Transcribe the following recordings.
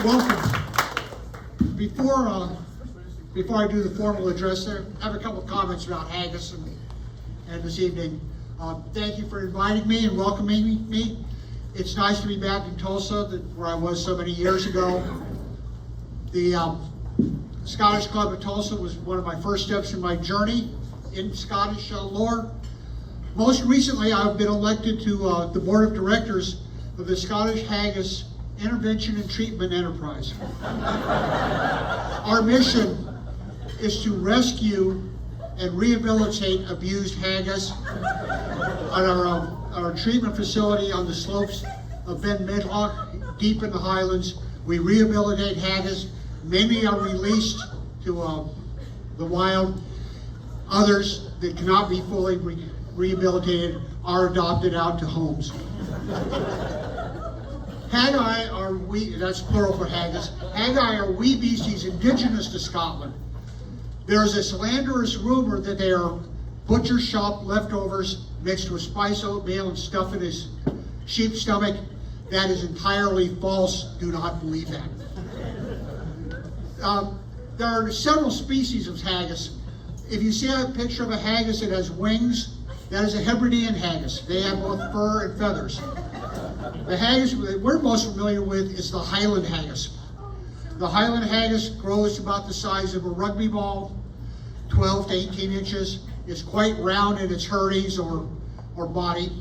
Welcome. Before I do the formal address, I have a couple of comments about Haggis and this evening. Thank you for inviting me and welcoming me. It's nice to be back in Tulsa, where I was so many years ago. The Scottish Club of Tulsa was one of my first steps in my journey in Scottish lore. Most recently, I've been elected to the board of directors of the Scottish Haggis Intervention and Treatment Enterprise. Our mission is to rescue and rehabilitate abused haggis at our treatment facility on the slopes of Ben Midlock, deep in the Highlands. We rehabilitate haggis. Many are released to the wild. Others that cannot be fully rehabilitated are adopted out to homes. Haggi are that's plural for haggis. Haggi are wee beasties indigenous to Scotland. There is a slanderous rumor that they are butcher shop leftovers mixed with spice oatmeal and stuffed in his sheep's stomach. That is entirely false. Do not believe that. There are several species of haggis. If you see a picture of a haggis that has wings, that is a Hebridean haggis. They have both fur and feathers. The haggis that we're most familiar with is the Highland haggis. The Highland haggis grows about the size of a rugby ball, 12 to 18 inches. It's quite round in its hurdies or body.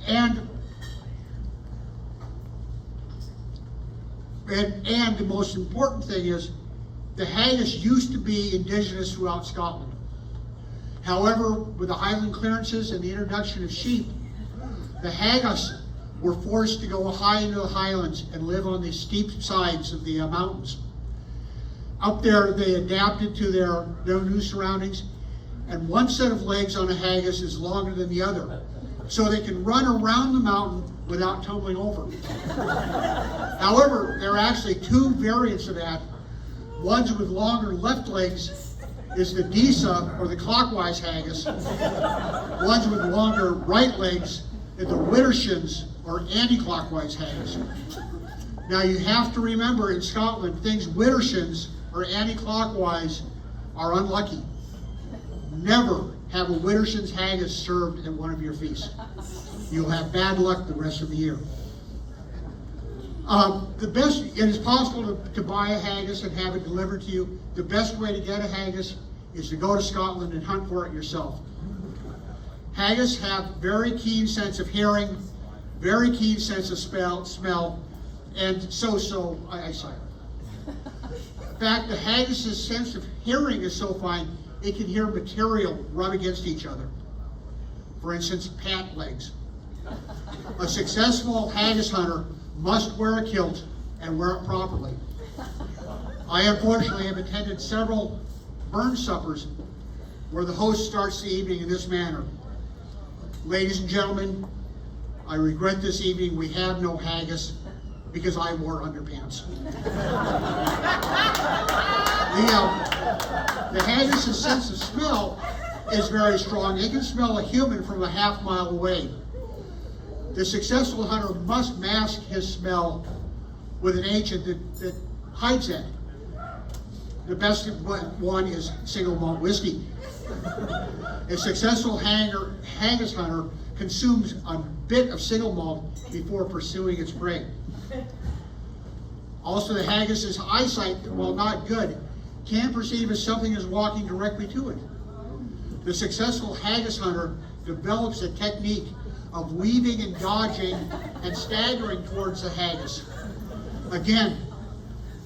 And the most important thing is the haggis used to be indigenous throughout Scotland. However, with the Highland clearances and the introduction of sheep, the haggis were forced to go high into the Highlands and live on the steep sides of the mountains. Up there, they adapted to their new surroundings, and one set of legs on a haggis is longer than the other, so they can run around the mountain without tumbling over. However, there are actually two variants of that. Ones with longer left legs is the Disa, or the clockwise haggis. Ones with longer right legs is the Widdershins, or anti-clockwise haggis. Now you have to remember, in Scotland, things Widdershins or anti-clockwise are unlucky. Never have a Widdershins haggis served at one of your feasts. You'll have bad luck the rest of the year. It is possible to buy a haggis and have it delivered to you. The best way to get a haggis is to go to Scotland and hunt for it yourself. Haggis have very keen sense of hearing, very keen sense of smell, and so eyesight. In fact, the haggis' sense of hearing is so fine, it can hear material rub against each other. For instance, pant legs. A successful haggis hunter must wear a kilt and wear it properly. I unfortunately have attended several burn suppers where the host starts the evening in this manner. Ladies and gentlemen, I regret this evening we have no haggis because I wore underpants. The haggis' sense of smell is very strong. It can smell a human from a half mile away. The successful hunter must mask his smell with an agent that hides that. The best one is single malt whiskey. A successful haggis hunter consumes a bit of single malt before pursuing its prey. Also, the haggis' eyesight, while not good, can perceive if something is walking directly to it. The successful haggis hunter develops a technique of weaving and dodging and staggering towards the haggis. Again,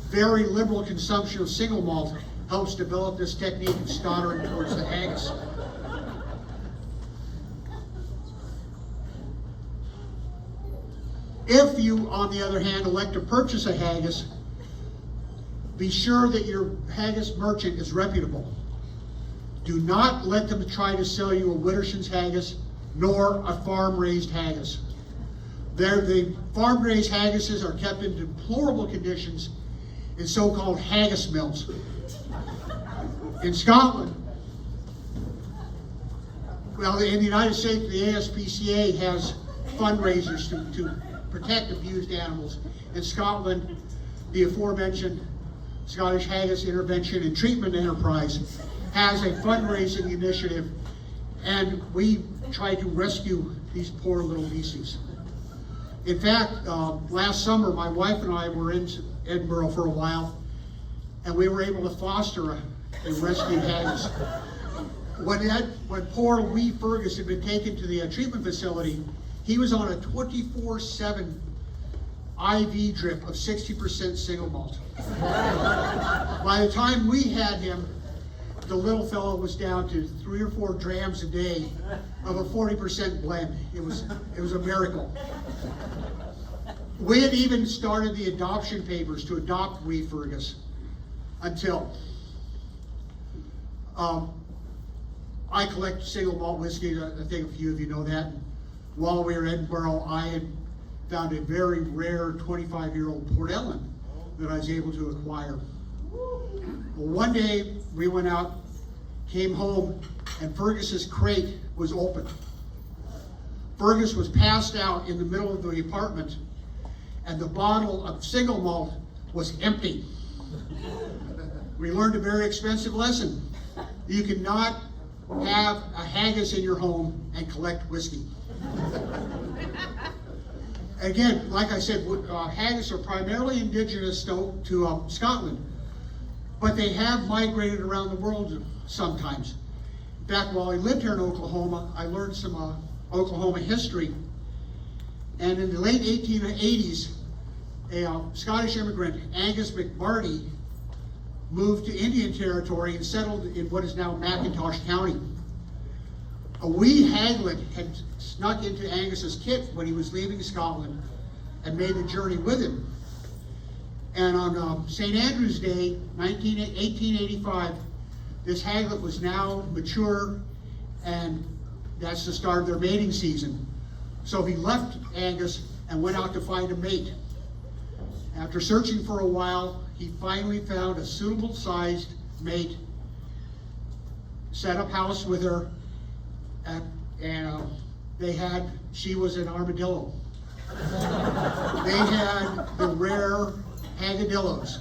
very liberal consumption of single malt helps develop this technique of stottering towards the haggis. If you, on the other hand, elect to purchase a haggis, be sure that your haggis merchant is reputable. Do not let them try to sell you a Widdershins haggis nor a farm-raised haggis. The farm-raised haggises are kept in deplorable conditions in so-called haggis mills. In Scotland, well, in the United States, the ASPCA has fundraisers to protect abused animals. In Scotland, the aforementioned Scottish Haggis Intervention and Treatment Enterprise has a fundraising initiative, and we try to rescue these poor little beasties. In fact, last summer, my wife and I were in Edinburgh for a while, and we were able to foster a rescued haggis. When poor wee Fergus had been taken to the treatment facility, he was on a 24/7 IV drip of 60% single malt. By the time we had him, the little fellow was down to 3 or 4 drams a day of a 40% blend. It was a miracle. We had even started the adoption papers to adopt wee Fergus until I collect single malt whiskey. I think a few of you know that. While we were in Edinburgh, I had found a very rare 25-year-old Port Ellen that I was able to acquire. Well, one day we went out, came home, and Fergus's crate was open. Fergus was passed out in the middle of the apartment, and the bottle of single malt was empty. We learned a very expensive lesson. You cannot have a haggis in your home and collect whiskey. Again, like I said, haggis are primarily indigenous to Scotland, but they have migrated around the world sometimes. In fact, while I lived here in Oklahoma, I learned some Oklahoma history. And in the late 1880s, a Scottish immigrant, Angus McBarty, moved to Indian Territory and settled in what is now McIntosh County. A wee haglet had snuck into Angus's kit when he was leaving Scotland and made the journey with him. And on St. Andrew's Day, 1885, this haglet was now mature, and that's the start of their mating season. So he left Angus and went out to find a mate. After searching for a while, he finally found a suitable sized mate, set up house with her, and she was an armadillo. They had the rare haggadillos.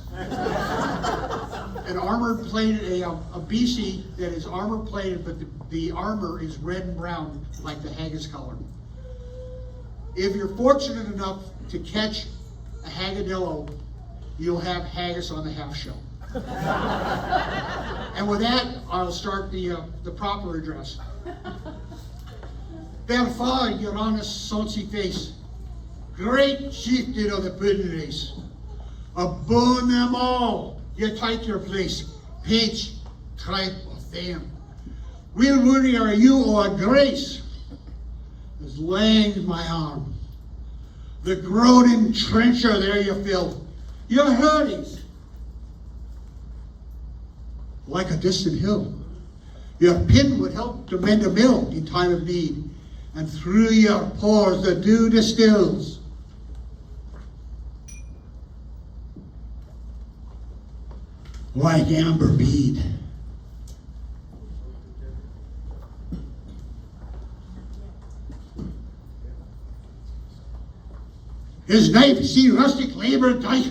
An armor plated, a beastie that is armor plated, but the armor is red and brown like the haggis color. If you're fortunate enough to catch a haggadillo, you'll have haggis on the half shell. And with that, I'll start the proper address. Therefore, your honest, sonsy face, great chieftain of the pudding race, upon them all, you take your place, page, tribe of fame. Weel worthy are you, O grace, as laying my arm. The groaning trencher there you fill, your hurries, like a distant hill. Your pin would help to mend a mill in time of need, and through your pores the dew distills. Like amber bead. His knife see rustic labor die,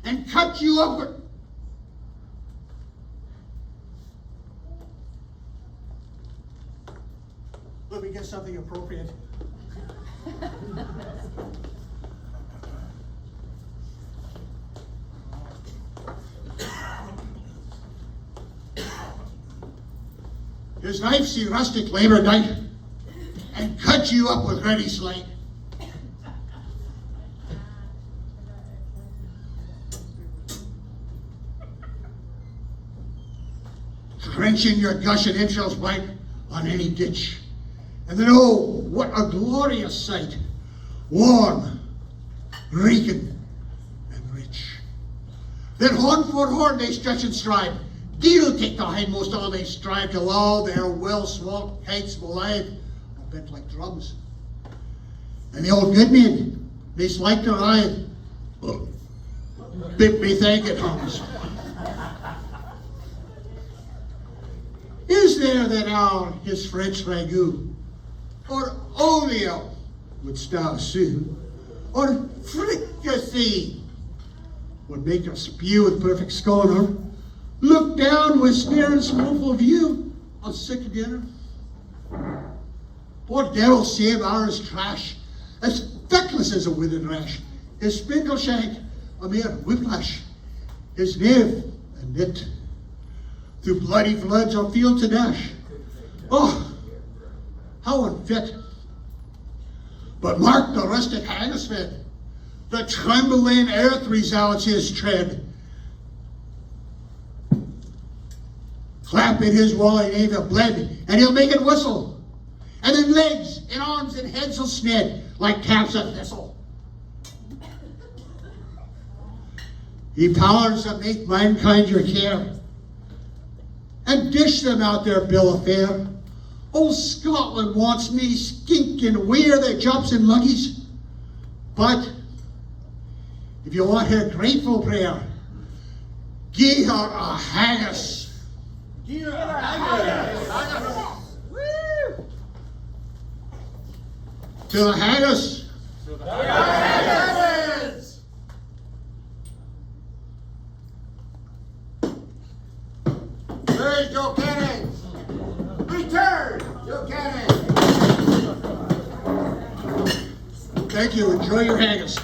and cut you upward. Let me get something appropriate. His knife see rustic labor die, and cut you up with ready sleight. Drenching your gushing entrails white on any ditch. And then, oh, what a glorious sight, warm, reeking, and rich. Then horn for horn they stretch and stride, deal take the hindmost all they strive to lull their well-swalt kites alive, bent like drums. And the old good men, they like their eye, bid me thank it hums. Is there that hour his French ragout, or olio with star soup, or fricassee would make her spew with perfect scorn, look down with sneer and scornful view on sick dinner. Poor devil save ours trash, as feckless as a withered rash, his spindle shank a mere whiplash, his knave a nit, through bloody floods or field to dash. Oh, how unfit! But mark the rustic haggis fed, the trembling earth resounds his tread. Clap in his wally knave of bled, and he'll make it whistle. And then legs and arms and heads will sned like taps of thistle. Ye powers that make mankind your care, and dish them out their bill of fare. Old Scotland wants me skinking weir their jumps and luggies. But if you want her grateful prayer, gie her a haggis. Gie her a haggis. Woo! To the haggis. To the haggis. Where's your cannons? Return your cannons. Thank you. Enjoy your haggis.